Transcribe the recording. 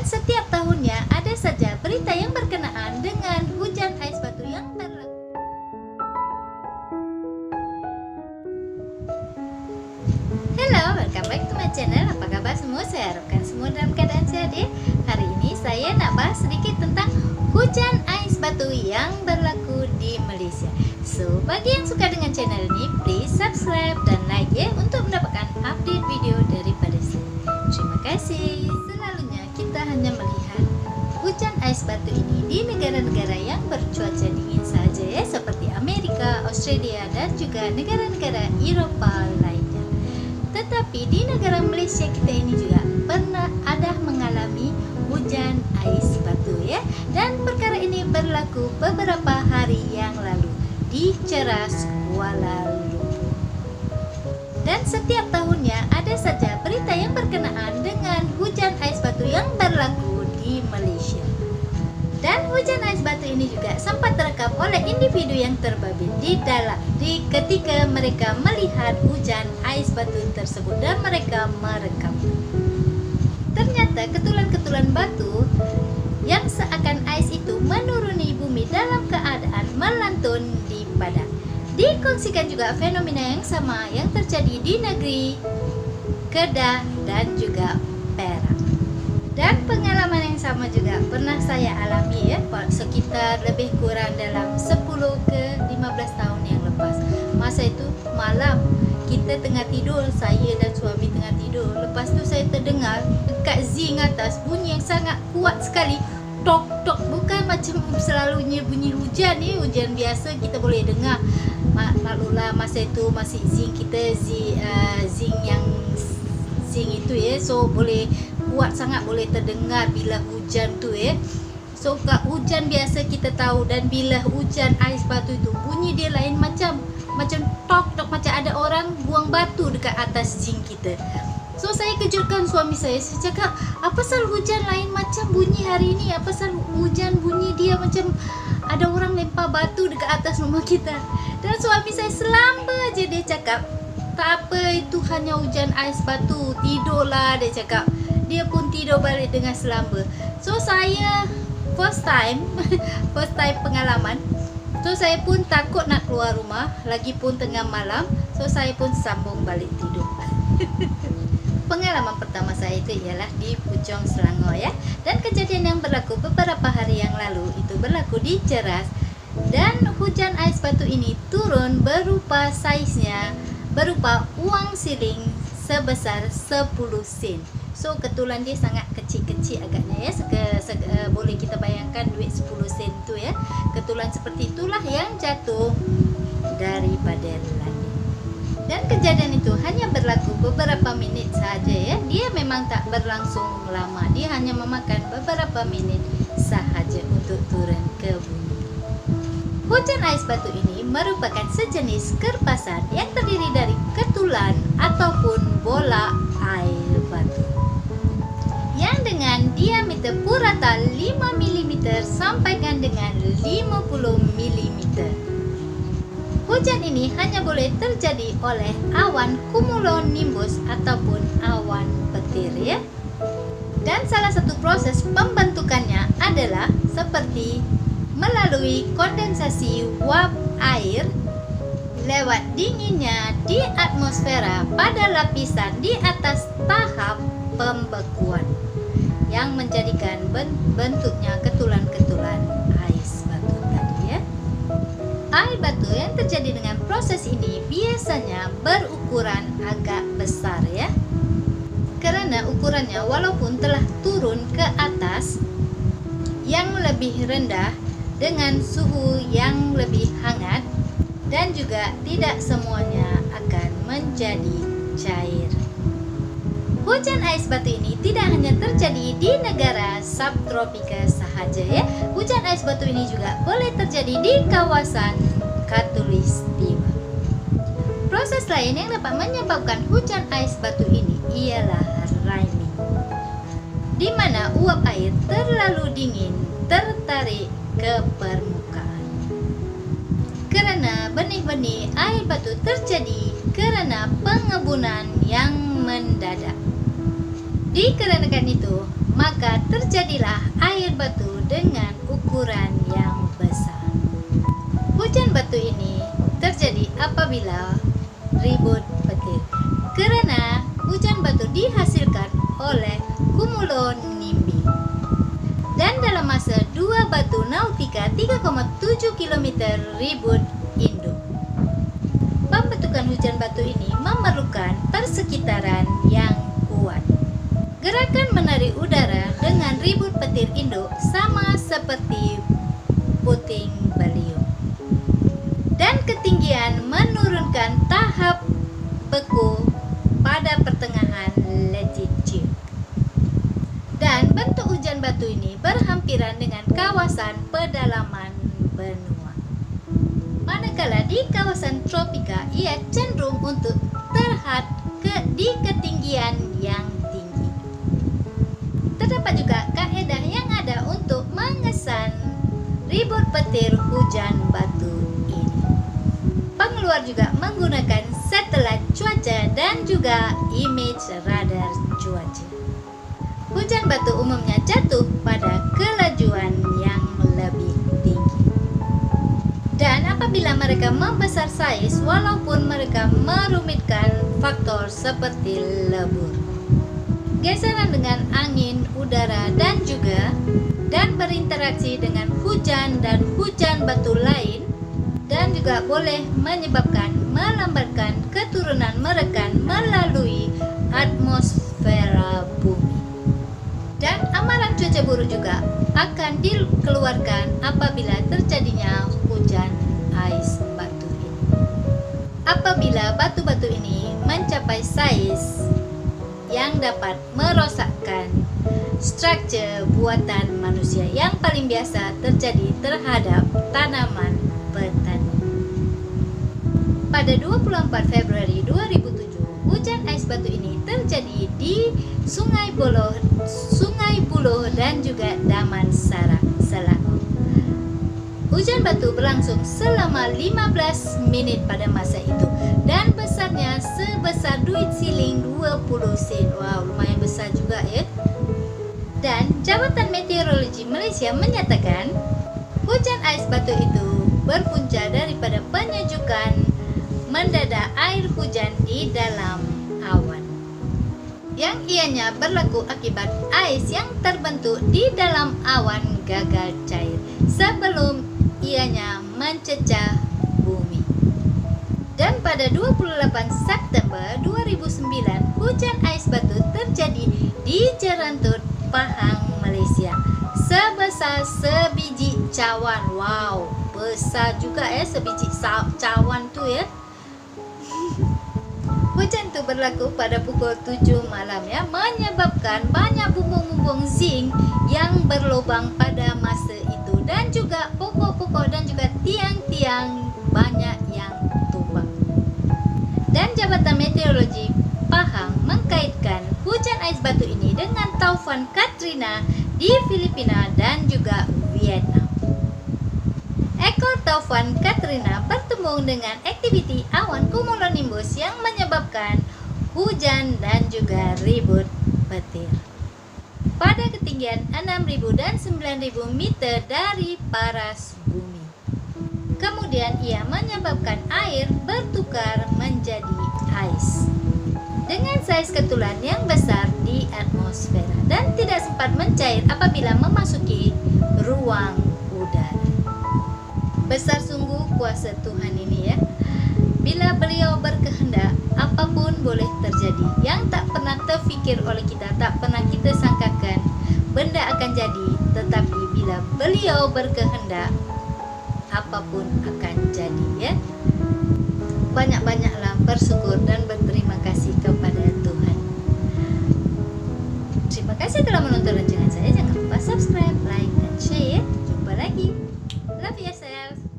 Dan setiap tahunnya ada saja berita yang berkenaan dengan hujan ais batu yang berlaku. Hello, welcome back to my channel. Apa kabar semua? Saya harapkan semua dalam keadaan sehat ya. Hari ini saya nak bahas sedikit tentang hujan ais batu yang berlaku di Malaysia. So, bagi yang suka dengan channel ini, please subscribe dan like ya untuk mendapatkan update video daripada saya. Terima kasih. Selalunya kita hanya melihat hujan ais batu ini di negara-negara yang bercuaca dingin saja ya, seperti Amerika, Australia dan juga negara-negara Eropah lainnya. Tetapi di negara Malaysia kita ini juga pernah ada mengalami hujan ais batu ya. Dan perkara ini berlaku beberapa hari yang lalu di Ceras, Kuala Lumpur. Dan setiap tahunnya ada saja berita yang berkenaan dengan hujan ais batu yang berlaku di Malaysia. Dan hujan ais batu ini juga sempat terekam oleh individu yang terbabit di ketika mereka melihat hujan ais batu tersebut dan mereka merekam. Ternyata ketulan-ketulan batu yang seakan ais itu menuruni bumi dalam keadaan melantun di padang. Dikongsikan juga fenomena yang sama yang terjadi di negeri Kedah dan juga Perak. Dan pengalaman yang sama juga pernah saya alami ya, sekitar lebih kurang dalam 10 ke 15 tahun yang lepas. Masa itu malam, kita tengah tidur, saya dan suami tengah tidur. Lepas tu saya terdengar dekat zinc atas bunyi yang sangat kuat sekali. Tok tok, bukan macam selalunya bunyi hujan ni, hujan biasa kita boleh dengar. Maklumlah masa itu masih zinc kita zinc yang zinc itu ya, so boleh kuat sangat, boleh terdengar bila hujan tu ya. So hujan biasa kita tahu, dan bila hujan ais batu itu bunyi dia lain macam tok tok, macam ada orang buang batu dekat atas zinc kita. So saya kejutkan suami saya cakap, apa pasal hujan lain macam bunyi hari ini? Apa pasal hujan bunyi dia macam ada orang lempar batu dekat atas rumah kita? Dan suami saya selamba je, dia cakap, tak apa, itu hanya hujan ais batu, tidurlah, dia cakap. Dia pun tidur balik dengan selamba. So saya first time pengalaman. So saya pun takut nak keluar rumah, lagipun tengah malam. So saya pun sambung balik tidur. Pengalaman pertama saya itu ialah di Puchong, Selangor ya. Dan kejadian yang berlaku beberapa hari yang lalu itu berlaku di Ceras. Dan hujan ais batu ini turun berupa saiznya berupa wang siling sebesar 10 sen. So ketulan dia sangat kecil-kecil agaknya ya. Boleh kita bayangkan duit 10 sen tu ya. Ketulan seperti itulah yang jatuh daripada langit. Dan kejadian itu hanya berlaku beberapa minit saja ya. Dia memang tak berlangsung lama. Dia hanya memakan beberapa minit sahaja untuk turun ke bumi. Hujan ais batu ini merupakan sejenis kerpasan yang terdiri dari ketulan ataupun bola air batu yang dengan diameter purata 5 mm sampai dengan 50 mm. Hujan ini hanya boleh terjadi oleh awan cumulonimbus ataupun awan petir ya. Dan salah satu proses pembentukannya adalah seperti melalui kondensasi uap air lewat dinginnya di atmosfera pada lapisan di atas tahap pembekuan yang menjadikan bentuknya ketulan-ketulan ais batu tadi ya. Air batu yang terjadi dengan proses ini biasanya berukuran agak besar ya. Kerana ukurannya walaupun telah turun ke atas yang lebih rendah dengan suhu yang lebih hangat, dan juga tidak semuanya akan menjadi cair. Hujan ais batu ini tidak hanya terjadi di negara subtropika sahaja ya. Hujan ais batu ini juga boleh terjadi di kawasan Khatulistiwa. Proses lain yang dapat menyebabkan hujan ais batu ini ialah riming, di mana uap air terlalu dingin tertarik ke permukaan. Kerana benih-benih air batu terjadi kerana pengebunan yang mendadak. Dikarenakan itu, maka terjadilah air batu dengan ukuran yang besar. Hujan batu ini terjadi apabila ribut petir, karena hujan batu dihasilkan oleh cumulonimbus. Dan dalam masa 2 batu nautika 3,7 km ribut induk. Pembentukan hujan batu ini memerlukan persekitaran yang kuat. Gerakan menarik udara dengan ribut petir induk sama seperti puting beliung. Dan ketinggian menurunkan tahap beku pada pertengahan latitude. Dan bentuk hujan batu ini berhampiran dengan kawasan pedalaman benua. Manakala di kawasan tropika ia cenderung untuk terhad di ketinggian yang tinggi. Terdapat juga kaedah yang ada untuk mengesan ribut petir hujan batu ini. Pengeluar juga menggunakan satelit cuaca dan juga image radar cuaca. Hujan batu umumnya jatuh pada kelajuan yang lebih tinggi. Dan apabila mereka membesar saiz, walaupun mereka merumitkan faktor seperti lebur, geseran dengan angin, udara, dan berinteraksi dengan hujan dan hujan batu lain, dan juga boleh menyebabkan melambatkan keturunan merekan melalui atmosfera bumi. Dan amaran cuaca buruk juga akan dikeluarkan apabila terjadinya hujan ais batu ini. Apabila batu-batu ini mencapai saiz yang dapat merosakkan struktur buatan manusia yang paling biasa terjadi terhadap tanaman petani. Pada 24 Februari 2007, hujan ais batu ini terjadi di Sungai Buloh dan juga Damansara, Selangor. Hujan batu berlangsung selama 15 menit pada masa itu dan besarnya sebesar duit siling 20 sen. Wow, lumayan besar juga ya. Dan Jabatan Meteorologi Malaysia menyatakan hujan ais batu itu berpunca daripada penyejukan mendadak air hujan di dalam awan, yang ianya berlaku akibat ais yang terbentuk di dalam awan gagal cair sebelum ianya mencecah bumi. Dan pada 28 September 2009, hujan ais batu terjadi di Jerantut, Pahang, Malaysia, sebesar sebiji cawan. Wow, besar juga ya sebiji cawan tu ya. Hujan itu berlaku pada pukul 7 malam ya, menyebabkan banyak bumbung-bumbung zinc yang berlubang pada masa itu, dan juga pokok-pokok dan juga tiang-tiang banyak yang tumbang. Dan Jabatan Meteorologi Pahang mengkaitkan hujan ais batu ini dengan taufan Katrina di Filipina dan juga Vietnam. Ekor taufan Katrina bertemu dengan aktiviti awan cumulonimbus yang menyebabkan hujan dan juga ribut petir pada ketinggian 6.000 dan 9.000 meter dari paras bumi. Kemudian ia menyebabkan air bertukar menjadi ais dengan saiz ketulan yang besar di atmosfera dan tidak sempat mencair apabila memasuki ruang udara. Besar sungguh kuasa Tuhan ini ya. Bila beliau berkehendak, apapun boleh terjadi. Yang tak pernah terfikir oleh kita, tak pernah kita sangkakan benda akan jadi. Tetapi bila beliau berkehendak, apapun akan jadi ya. Banyak-banyaklah bersyukur dan berterima kasih kepada Tuhan. Terima kasih telah menonton rancangan saya. Jangan lupa subscribe, like, dan share. Jumpa lagi. Love yourself.